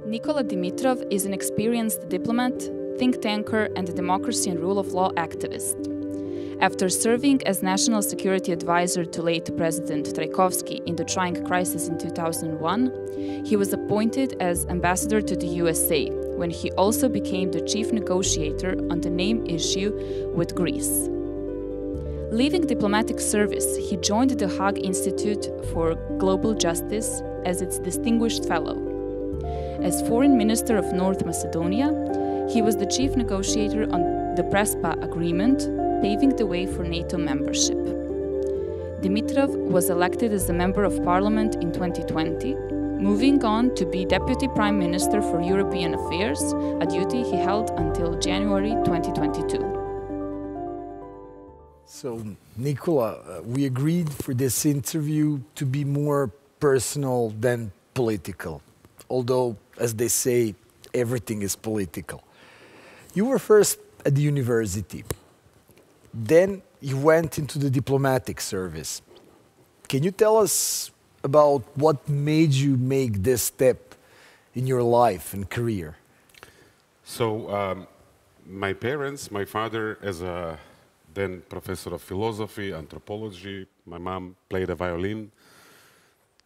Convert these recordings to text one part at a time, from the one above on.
Nikola Dimitrov is an experienced diplomat, think tanker, and a democracy and rule of law activist. After serving as National Security Advisor to late President Trajkovski in the trying crisis in 2001, he was appointed as ambassador to the USA, when he also became the chief negotiator on the name issue with Greece. Leaving diplomatic service, he joined the Hague Institute for Global Justice as its distinguished fellow. As Foreign Minister of North Macedonia, he was the chief negotiator on the Presby Agreement, paving the way for NATO membership. Dimitrov was elected as a Member of Parliament in 2020, moving on to be Deputy Prime Minister for European Affairs, a duty he held until January 2022. So, Nikola, we agreed for this interview to be more personal than political, although, as they say, everything is political. You were first at the university. Then you went into the diplomatic service. Can you tell us about what made you make this step in your life and career? So, my parents, my father as a then professor of philosophy, anthropology, my mom played a violin.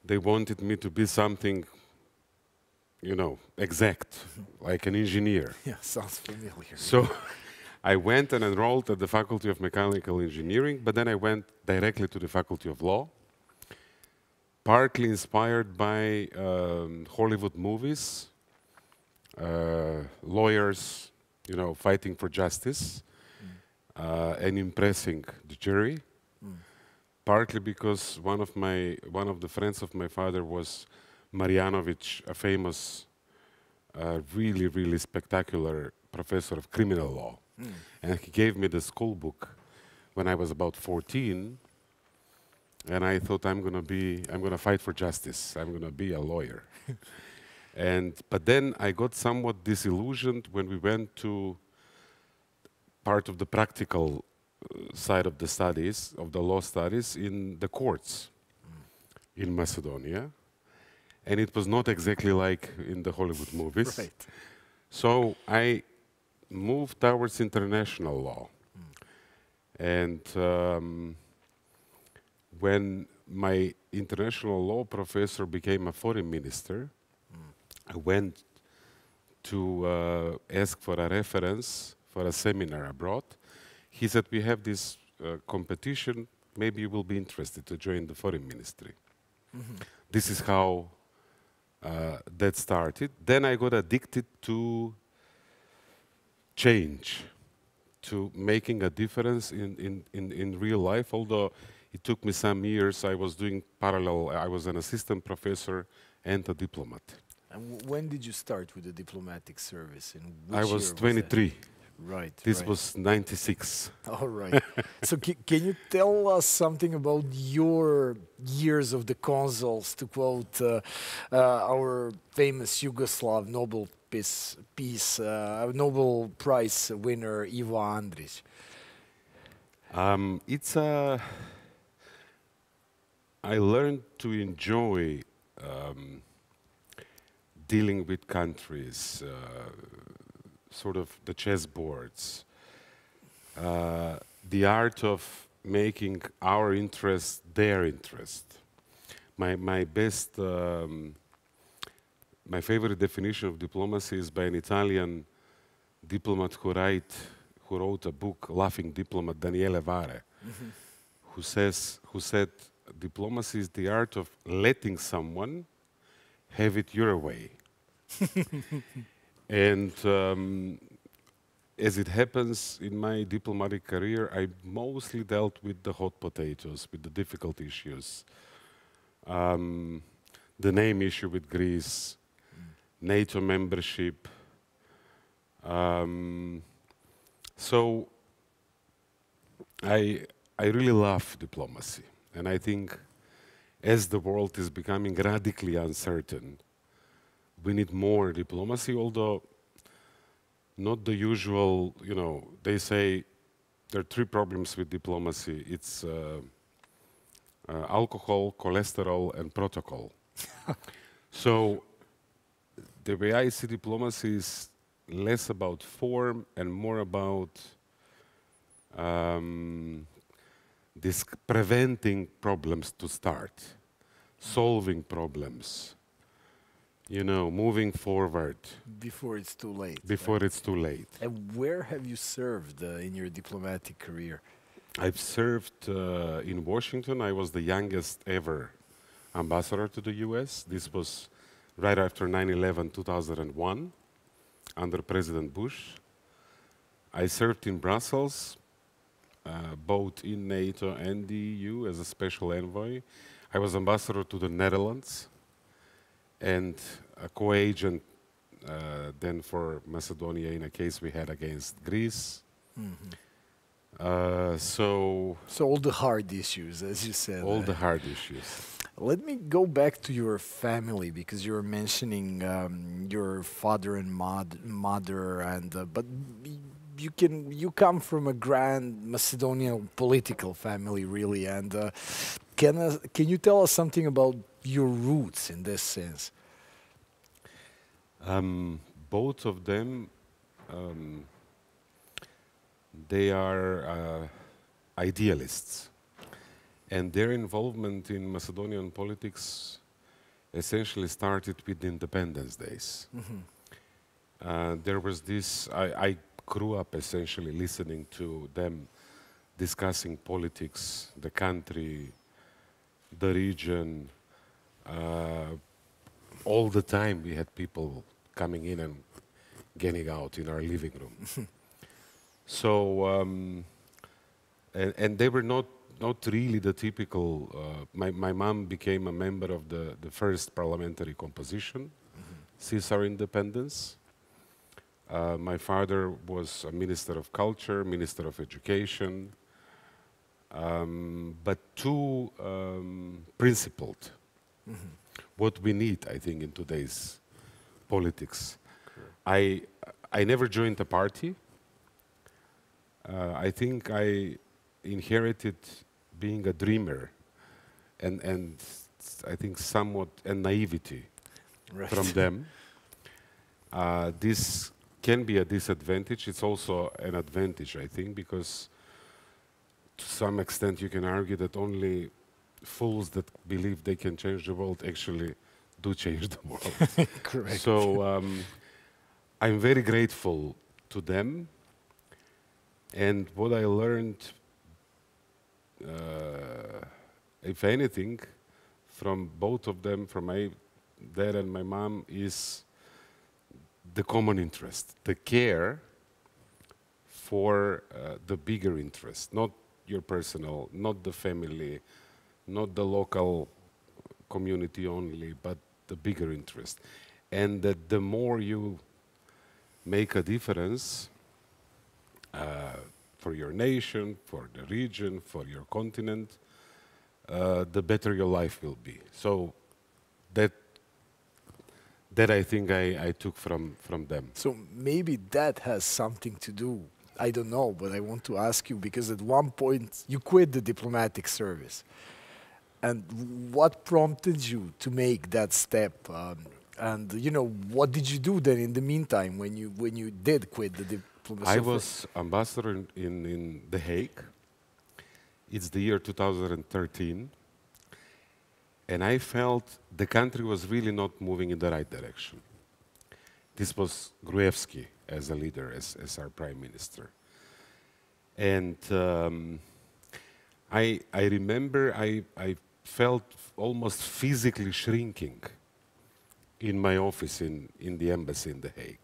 They wanted me to be something, you know, exact, like an engineer. Yeah, sounds familiar. So I went and enrolled at the Faculty of Mechanical Engineering, but then I went directly to the Faculty of Law, partly inspired by Hollywood movies, lawyers, you know, fighting for justice and impressing the jury. Partly because one of the friends of my father was Marjanovic, a famous, really spectacular professor of criminal law. And he gave me the school book when I was about 14, and I thought I'm gonna fight for justice. I'm gonna be a lawyer. But then I got somewhat disillusioned when we went to part of the practical side of the studies, of the law studies, in the courts in Macedonia. And it was not exactly like in the Hollywood movies. Right. So I moved towards international law. And when my international law professor became a foreign minister, I went to ask for a reference for a seminar abroad. He said, we have this competition, maybe you will be interested to join the foreign ministry. This is how that started. Then I got addicted to change, to making a difference in real life, although it took me some years. I was doing parallel. I was an assistant professor and a diplomat. And when did you start with the diplomatic service? In which I was 23. Right. This was 96. All right. So can you tell us something about your years of the consuls, to quote our famous Yugoslav Nobel Nobel Prize winner Ivo Andrić? I learned to enjoy dealing with countries, sort of the chessboards, the art of making our interest their interest. My favorite definition of diplomacy is by an Italian diplomat who wrote a book, Laughing Diplomat, Daniele Vare, who said, diplomacy is the art of letting someone have it your way. And as it happens in my diplomatic career, I mostly dealt with the hot potatoes, with the difficult issues. The name issue with Greece, NATO membership. So I really love diplomacy. And I think as the world is becoming radically uncertain, we need more diplomacy, although not the usual, you know, they say there are three problems with diplomacy. It's alcohol, cholesterol, and protocol. So the way I see diplomacy is less about form and more about this preventing problems to start, solving problems, you know, moving forward. Before it's too late. Before it's too late. And where have you served in your diplomatic career? I've served in Washington. I was the youngest ever ambassador to the US. This was right after 9/11, 2001, under President Bush. I served in Brussels, both in NATO and the EU as a special envoy. I was ambassador to the Netherlands and a co-agent then for Macedonia in a case we had against Greece. So all the hard issues, as you said. All the hard issues. Let me go back to your family, because you were mentioning your father and mother, and but you come from a grand Macedonian political family, really. And can you tell us something about your roots in this sense? Both of them, they are idealists. And their involvement in Macedonian politics essentially started with the independence days. There was this, I grew up essentially listening to them discussing politics, the country, the region. All the time we had people coming in and getting out in our living room. So, and they were not really the typical, my mom became a member of the first parliamentary composition since our independence. My father was a minister of culture, minister of education, but too principled. What we need, I think, in today's politics. I never joined a party. I think I inherited being a dreamer and I think somewhat a naivety from them. This can be a disadvantage. It's also an advantage, I think, because to some extent you can argue that only fools that believe they can change the world actually do change the world. Correct. So I'm very grateful to them. And what I learned, if anything, from both of them, from my dad and my mom, is the common interest, the care for the bigger interest, not your personal, not the family, not the local community only, but the bigger interest. And that the more you make a difference for your nation, for the region, for your continent, the better your life will be. So that I think I took from them. So maybe that has something to do, I don't know, but I want to ask you, because at one point you quit the diplomatic service. And what prompted you to make that step? And you know, what did you do then in the meantime when you did quit the diplomacy? I was ambassador in The Hague. It's the year 2013. And I felt the country was really not moving in the right direction. This was Gruevski as a leader, as our prime minister. And I remember I felt almost physically shrinking in my office in the embassy in The Hague.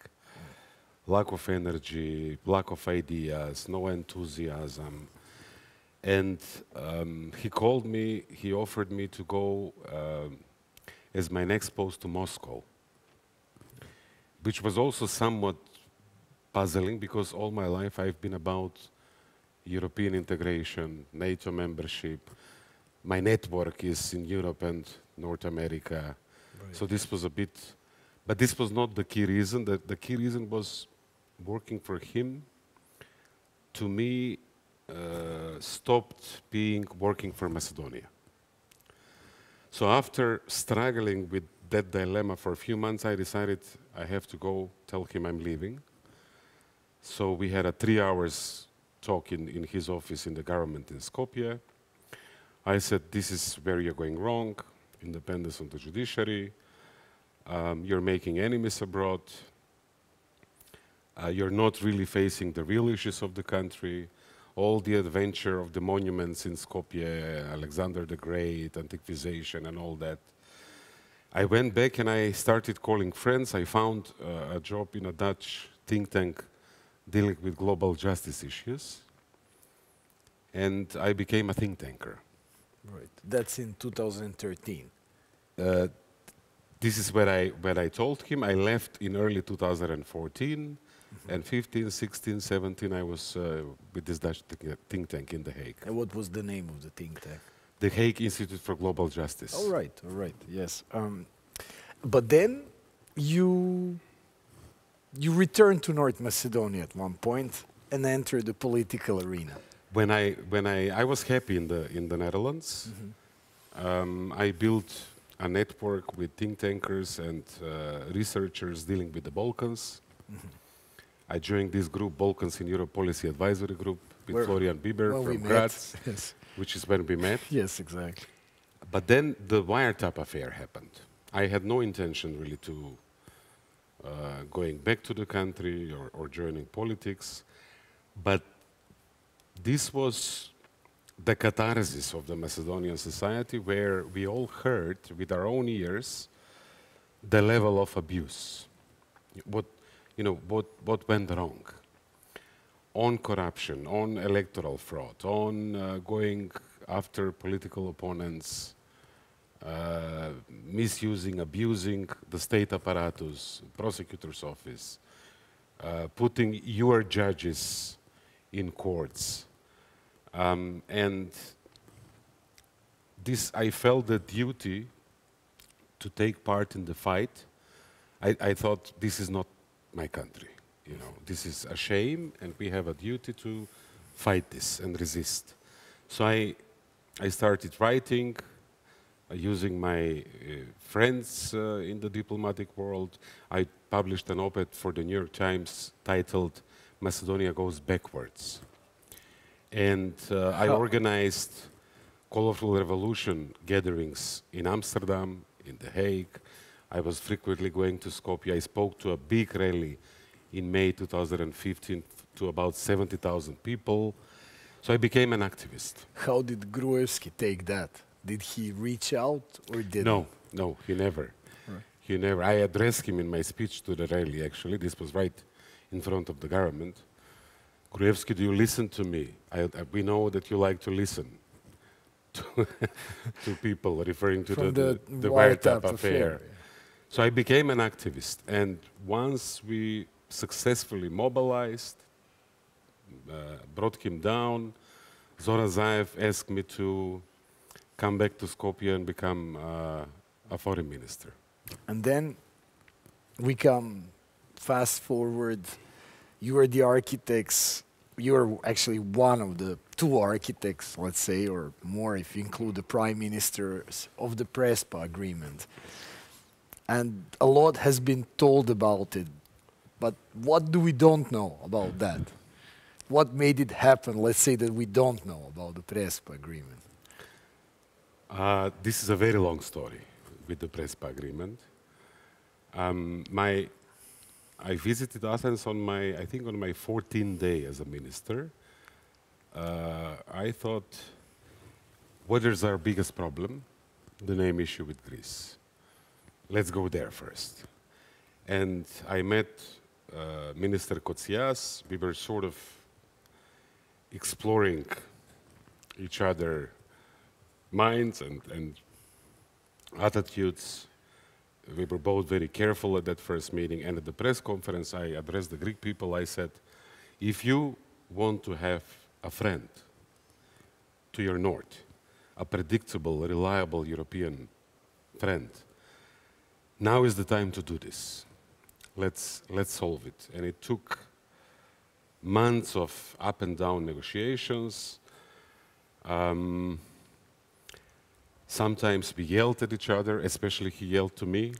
Lack of energy, lack of ideas, no enthusiasm. And he called me, he offered me to go as my next post to Moscow, which was also somewhat puzzling because all my life I've been about European integration, NATO membership. My network is in Europe and North America. Right. So this was a bit, but this was not the key reason. The key reason was working for him, to me, stopped being working for Macedonia. So after struggling with that dilemma for a few months, I decided I have to go tell him I'm leaving. So we had a 3 hours talk in his office in the government in Skopje. I said, this is where you're going wrong, independence of the judiciary, you're making enemies abroad, you're not really facing the real issues of the country, all the adventure of the monuments in Skopje, Alexander the Great, antiquization and all that. I went back and I started calling friends. I found a job in a Dutch think tank dealing with global justice issues. And I became a think tanker. Right. That's in 2013. This is when I told him. I left in early 2014. And 15, 16, 17, I was with this Dutch think tank in The Hague. And what was the name of the think tank? The Hague Institute for Global Justice. All right, yes. But then you returned to North Macedonia at one point and entered the political arena. When I was happy in the Netherlands, I built a network with think tankers and researchers dealing with the Balkans. I joined this group, Balkans in Europe Policy Advisory Group, with Florian Bieber from Graz, yes. which is when we met. Yes, exactly. But then the wiretap affair happened. I had no intention really to going back to the country or joining politics, but this was the catharsis of the Macedonian society, where we all heard with our own ears the level of abuse. What went wrong on corruption, on electoral fraud, on going after political opponents, misusing, abusing the state apparatus, prosecutor's office, putting your judges in courts. And this, I felt the duty to take part in the fight. I thought, this is not my country. This is a shame, and we have a duty to fight this and resist. So I started writing, using my friends in the diplomatic world. I published an op-ed for the New York Times titled "Macedonia Goes Backwards." And I organized colorful revolution gatherings in Amsterdam, in The Hague. I was frequently going to Skopje. I spoke to a big rally in May 2015 to about 70,000 people. So I became an activist. How did Gruevski take that? Did he reach out or didn't? No, he never. Right. He never. I addressed him in my speech to the rally, actually. This was right in front of the government. Gruevski, do you listen to me? We know that you like to listen to people, referring to the wiretap affair. So I became an activist, and once we successfully mobilized, brought him down, Zoran Zaev asked me to come back to Skopje and become a foreign minister. And then we come fast forward. You are the architects. You are actually one of the two architects, let's say, or more if you include the prime ministers of the Presby Agreement. And a lot has been told about it. But what do we don't know about that? What made it happen, let's say, that we don't know about the Presby Agreement? This is a very long story with the Presby Agreement. I visited Athens on my 14th day as a minister. I thought, what is our biggest problem? The name issue with Greece. Let's go there first. And I met Minister Kotsias. We were sort of exploring each other's minds and attitudes. We were both very careful at that first meeting, and at the press conference I addressed the Greek people. I said, if you want to have a friend to your north, a predictable, reliable European friend, now is the time to do this. Let's solve it. And it took months of up and down negotiations. Sometimes we yelled at each other, especially he yelled to me.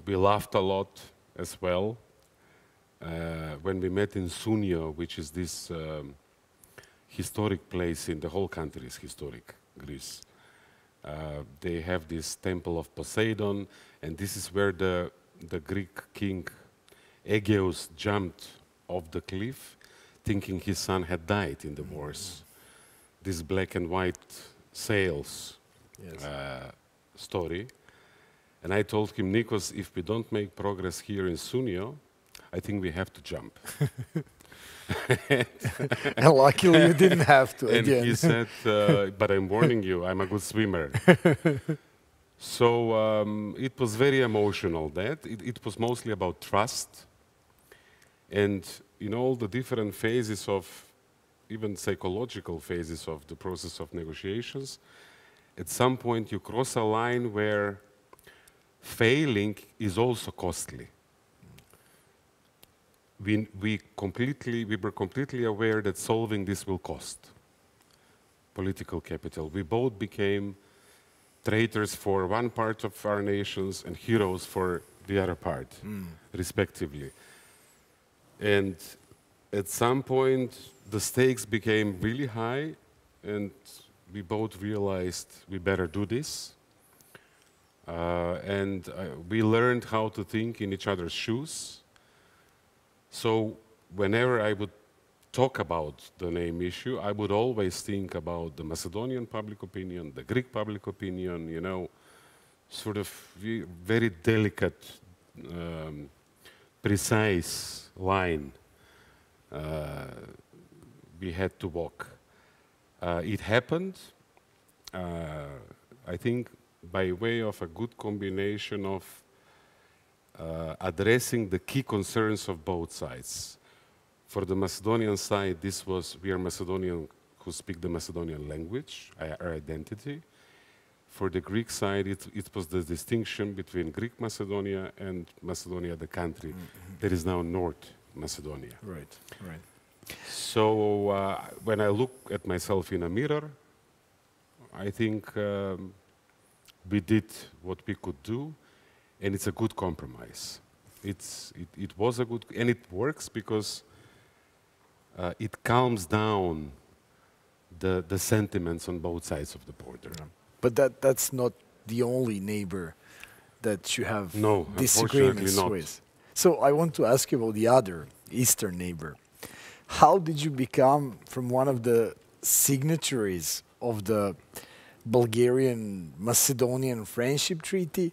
We laughed a lot as well. When we met in Sunio, which is this historic place in the whole country, is historic, Greece. They have this temple of Poseidon, and this is where the Greek king Aegeus jumped off the cliff, thinking his son had died in the wars. This black and white sails story. And I told him, Nikos, if we don't make progress here in Sunio, I think we have to jump. And luckily you didn't have to and again. he said, but I'm warning you, I'm a good swimmer. So it was very emotional, that. It was mostly about trust. And in all the different phases of, even psychological phases of the process of negotiations, at some point you cross a line where failing is also costly. We were completely aware that solving this will cost political capital. We both became traitors for one part of our nations and heroes for the other part, respectively. And at some point, the stakes became really high, and we both realized we better do this. And we learned how to think in each other's shoes. So whenever I would talk about the name issue, I would always think about the Macedonian public opinion, the Greek public opinion, you know, sort of very delicate, precise line we had to walk. It happened, I think, by way of a good combination of addressing the key concerns of both sides. For the Macedonian side, this was, we are Macedonian who speak the Macedonian language, our identity. For the Greek side, it was the distinction between Greek Macedonia and Macedonia, the country. That is now North Macedonia. Right, right. So when I look at myself in a mirror, I think we did what we could do, and it's a good compromise. It was a good, and it works because it calms down the sentiments on both sides of the border. But that's not the only neighbor that you have disagreements with. So I want to ask you about the other eastern neighbor. How did you become from one of the signatories of the Bulgarian-Macedonian Friendship Treaty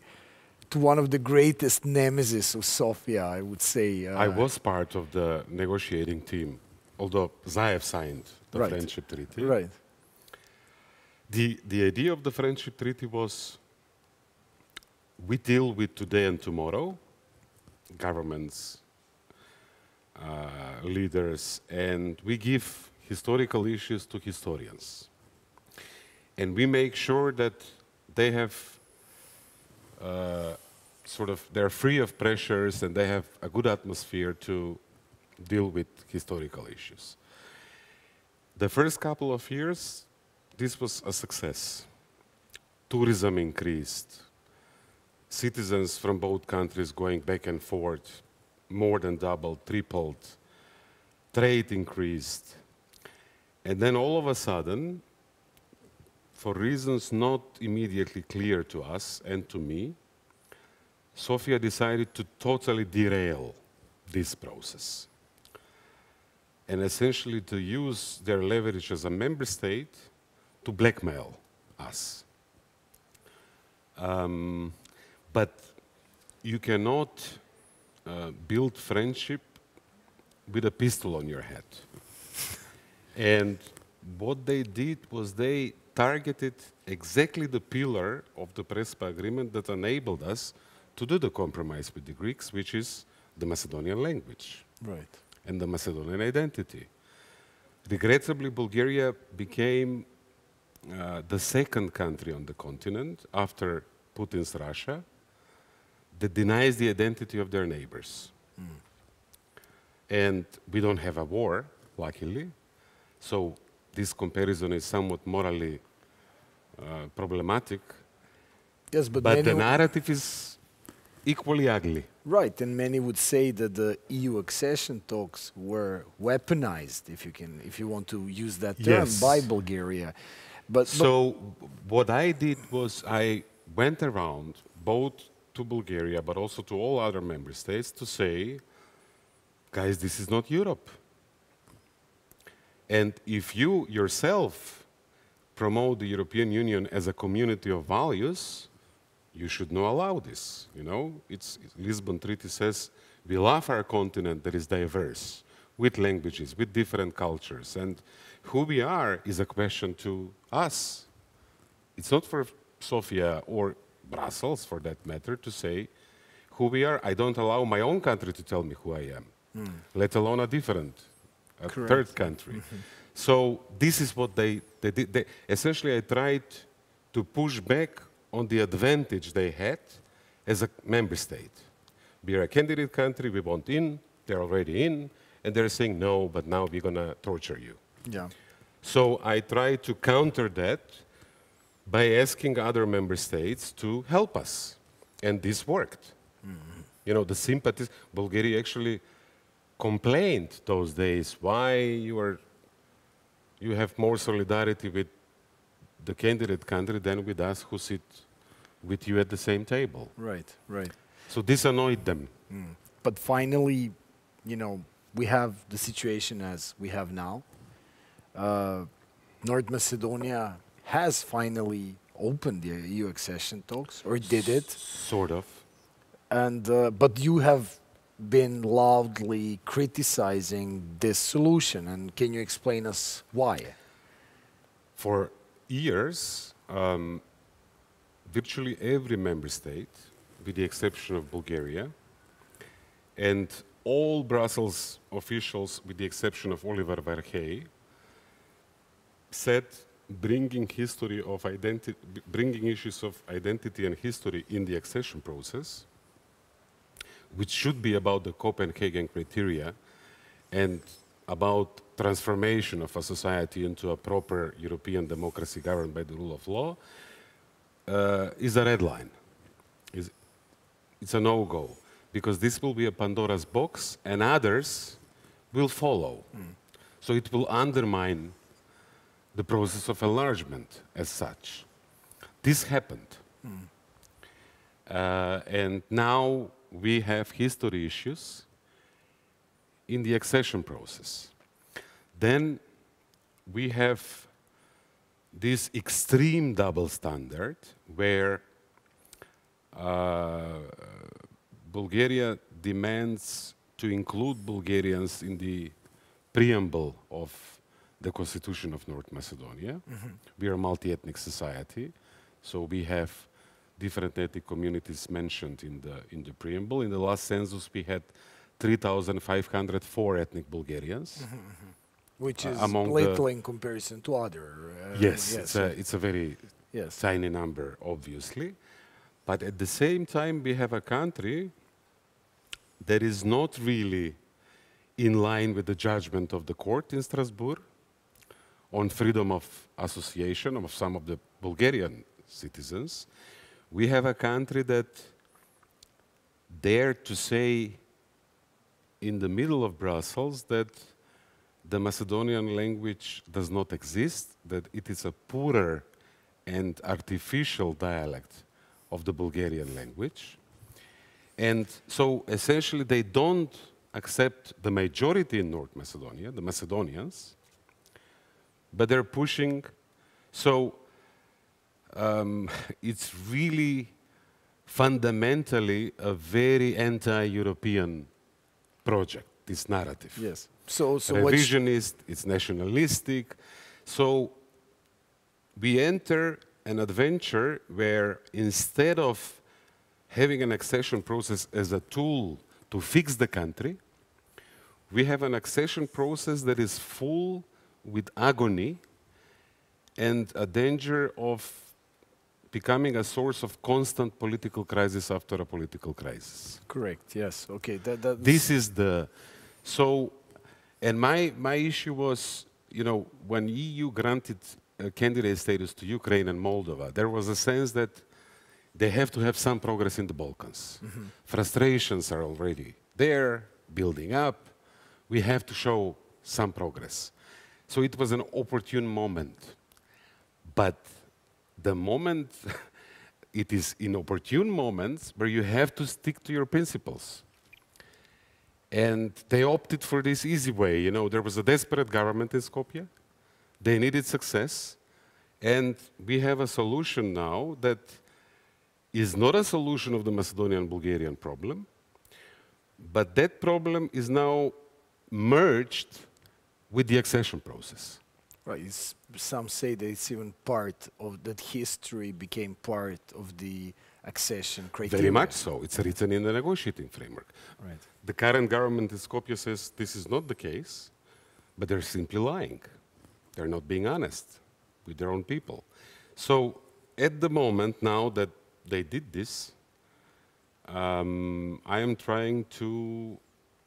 to one of the greatest nemesis of Sofia, I would say? I was part of the negotiating team, although Zaev signed the Friendship Treaty. Right. The idea of the Friendship Treaty was we deal with today and tomorrow, governments, leaders, and we give historical issues to historians. And we make sure that they have they're free of pressures and they have a good atmosphere to deal with historical issues. The first couple of years, this was a success. Tourism increased. Citizens from both countries going back and forth, more than doubled, tripled. Trade increased. And then all of a sudden, for reasons not immediately clear to us and to me, Sofia decided to totally derail this process and essentially to use their leverage as a member state to blackmail us. But you cannot build friendship with a pistol on your head. And what they did was they targeted exactly the pillar of the Presby Agreement that enabled us to do the compromise with the Greeks, which is the Macedonian language and the Macedonian identity. Regrettably, Bulgaria became the second country on the continent after Putin's Russia that denies the identity of their neighbors. And we don't have a war, luckily, so this comparison is somewhat morally problematic. Yes, but the narrative is equally ugly. Right, and many would say that the EU accession talks were weaponized, if you want to use that term, Yes. by Bulgaria. So what I did was I went around both to Bulgaria but also to all other member states to say, guys, this is not Europe. And if you yourself promote the European Union as a community of values, you should not allow this. You know, Lisbon Treaty says we love our continent that is diverse, with languages, with different cultures, and who we are is a question to us. It's not for Sofia or Brussels, for that matter, to say who we are. I don't allow my own country to tell me who I am, let alone a different, third country. So this is what they did. Essentially, I tried to push back on the advantage they had as a member state. We are a candidate country, we want in, they're already in, and they're saying, no, but now we're going to torture you. Yeah. So I tried to counter that by asking other member states to help us. And this worked. You know, the sympathies, Bulgaria actually complained those days, why you have more solidarity with the candidate country than with us who sit with you at the same table. Right, right. So this annoyed them. But finally, you know, we have the situation as we have now. North Macedonia has finally opened the EU accession talks, or did it? Sort of. And but you have been loudly criticizing this solution, and can you explain us why? For years, virtually every member state, with the exception of Bulgaria, and all Brussels officials, with the exception of Oliver Varhey, said bringing issues of identity and history in the accession process, which should be about the Copenhagen criteria and about transformation of a society into a proper European democracy governed by the rule of law, is a red line. It's a no-go, because this will be a Pandora's box and others will follow. So it will undermine the process of enlargement as such. This happened. And now we have history issues in the accession process. Then we have this extreme double standard where Bulgaria demands to include Bulgarians in the preamble of the Constitution of North Macedonia. We are a multi-ethnic society, so we have different ethnic communities mentioned in the preamble. In the last census, we had 3,504 ethnic Bulgarians. Which is little in comparison to other. Yes, it's a very tiny number, obviously. But at the same time, we have a country that is not really in line with the judgment of the court in Strasbourg on freedom of association of some of the Bulgarian citizens. We have a country that dared to say in the middle of Brussels that the Macedonian language does not exist, that it is a poorer and artificial dialect of the Bulgarian language. And so essentially they don't accept the majority in North Macedonia, the Macedonians, but they're pushing. So it's really fundamentally a very anti-European project, this narrative. Yes. So revisionist, it's nationalistic. So we enter an adventure where instead of having an accession process as a tool to fix the country, we have an accession process that is full with agony and a danger of becoming a source of constant political crisis after a political crisis. Correct, yes. Okay, This is the... So, and my issue was, you know, when EU granted candidate status to Ukraine and Moldova, there was a sense that they have to have some progress in the Balkans. Frustrations are already there, building up. We have to show some progress. So it was an opportune moment. But the moment, it is inopportune moments where you have to stick to your principles. And they opted for this easy way. You know, there was a desperate government in Skopje. They needed success. And we have a solution now that is not a solution of the Macedonian Bulgarian problem, but that problem is now merged with the accession process. Right. Some say that it's even part of that history became part of the accession criteria. Very much so. It's written in the negotiating framework. Right. The current government in Skopje says this is not the case, but they're simply lying. They're not being honest with their own people. So at the moment now that they did this, I am trying to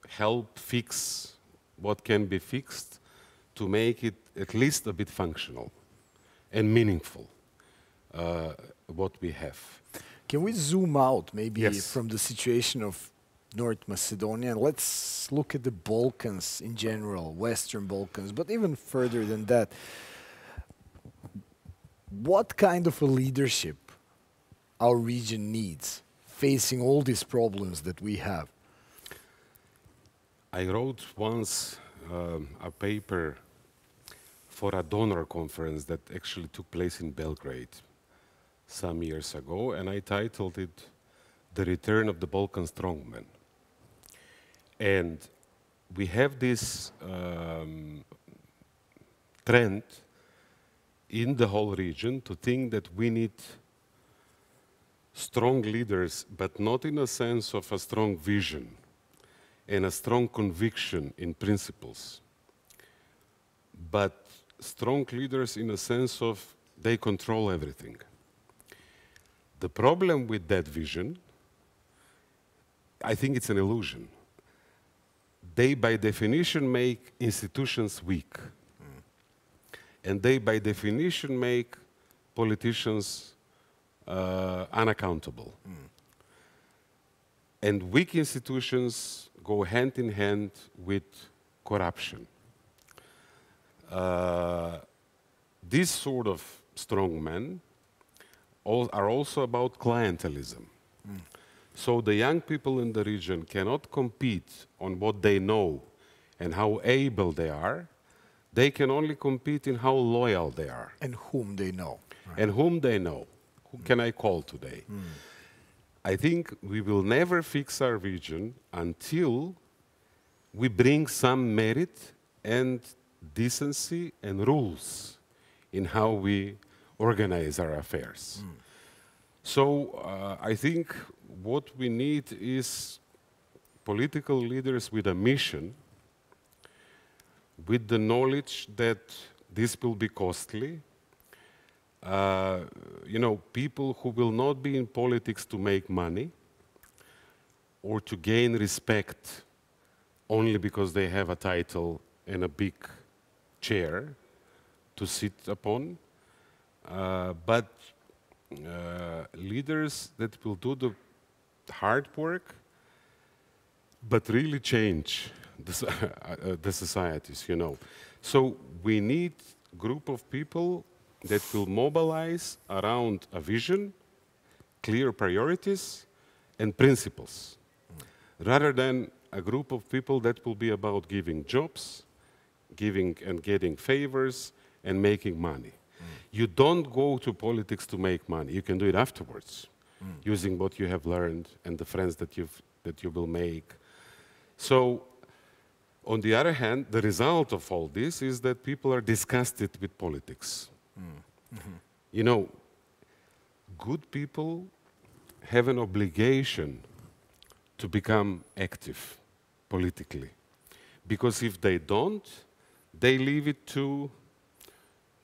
help fix what can be fixed to make it at least a bit functional and meaningful, what we have. Can we zoom out maybe Yes. from the situation of North Macedonia and let's look at the Balkans in general, Western Balkans, but even further than that. What kind of a leadership our region needs facing all these problems that we have? I wrote once a paper for a donor conference that actually took place in Belgrade some years ago, and I titled it The Return of the Balkan Strongman. And we have this trend in the whole region to think that we need strong leaders, but not in a sense of a strong vision and a strong conviction in principles, but strong leaders in a sense of they control everything. The problem with that vision, I think it's an illusion. They, by definition, make institutions weak. And they, by definition, make politicians unaccountable. And weak institutions go hand in hand with corruption. These sort of strong men are also about clientelism. So the young people in the region cannot compete on what they know and how able they are. They can only compete in how loyal they are. And whom they know. Right. And whom they know. Who can I call today? I think we will never fix our region until we bring some merit and decency and rules in how we organize our affairs. So I think what we need is political leaders with a mission, with the knowledge that this will be costly. You know, people who will not be in politics to make money or to gain respect only because they have a title and a big chair to sit upon, but leaders that will do the hard work but really change the societies, you know. So we need a group of people that will mobilize around a vision, clear priorities, and principles, rather than a group of people that will be about giving jobs, giving and getting favors, and making money. You don't go to politics to make money. You can do it afterwards, using what you have learned and the friends that you will make. So, on the other hand, the result of all this is that people are disgusted with politics. You know, good people have an obligation to become active politically. Because if they don't, they leave it to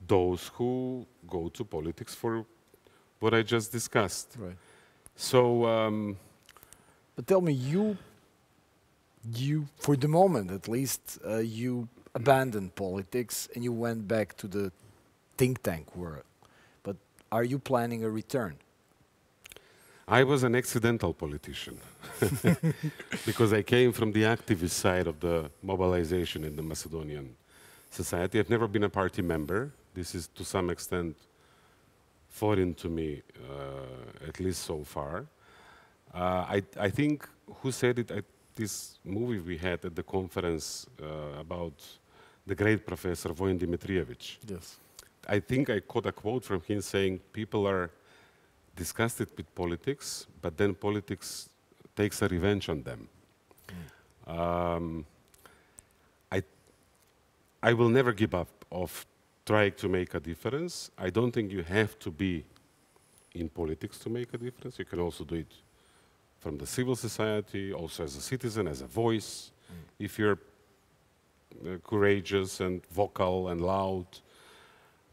those who go to politics for what I just discussed. Right. So, But tell me, you, for the moment at least, you abandoned politics and you went back to the think tank world. But are you planning a return? I was an accidental politician because I came from the activist side of the mobilization in the Macedonian society. I've never been a party member. This is to some extent foreign to me, at least so far. I think, who said it, this movie we had at the conference about the great professor Vojin Dimitrijević. Yes. I think I caught a quote from him saying people are disgusted with politics, but then politics takes a revenge on them. I will never give up of trying to make a difference. I don't think you have to be in politics to make a difference. You can also do it from the civil society, also as a citizen, as a voice, if you're courageous and vocal and loud.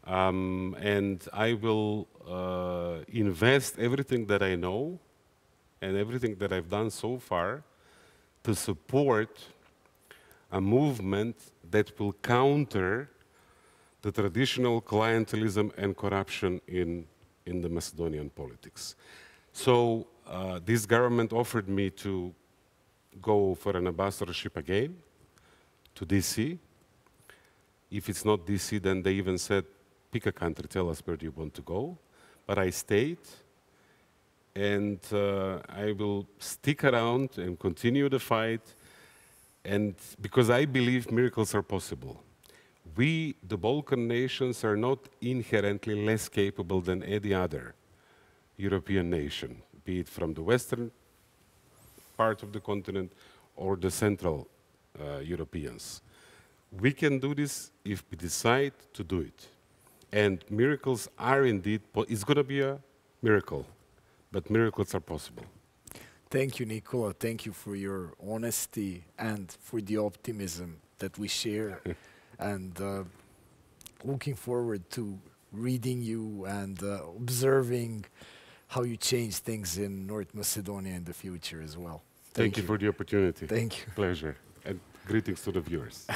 And I will invest everything that I know and everything that I've done so far to support a movement that will counter the traditional clientelism and corruption in the Macedonian politics. So this government offered me to go for an ambassadorship again to DC. If it's not DC, then they even said, pick a country, tell us where do you want to go. But I stayed, and I will stick around and continue the fight, and because I believe miracles are possible. We, the Balkan nations, are not inherently less capable than any other European nation, be it from the western part of the continent or the central Europeans. We can do this if we decide to do it. And miracles are indeed, it's going to be a miracle, but miracles are possible. Thank you, Nikola. Thank you for your honesty and for the optimism that we share. And looking forward to reading you and observing how you change things in North Macedonia in the future as well. Thank you for the opportunity. Thank you. Pleasure. And greetings to the viewers.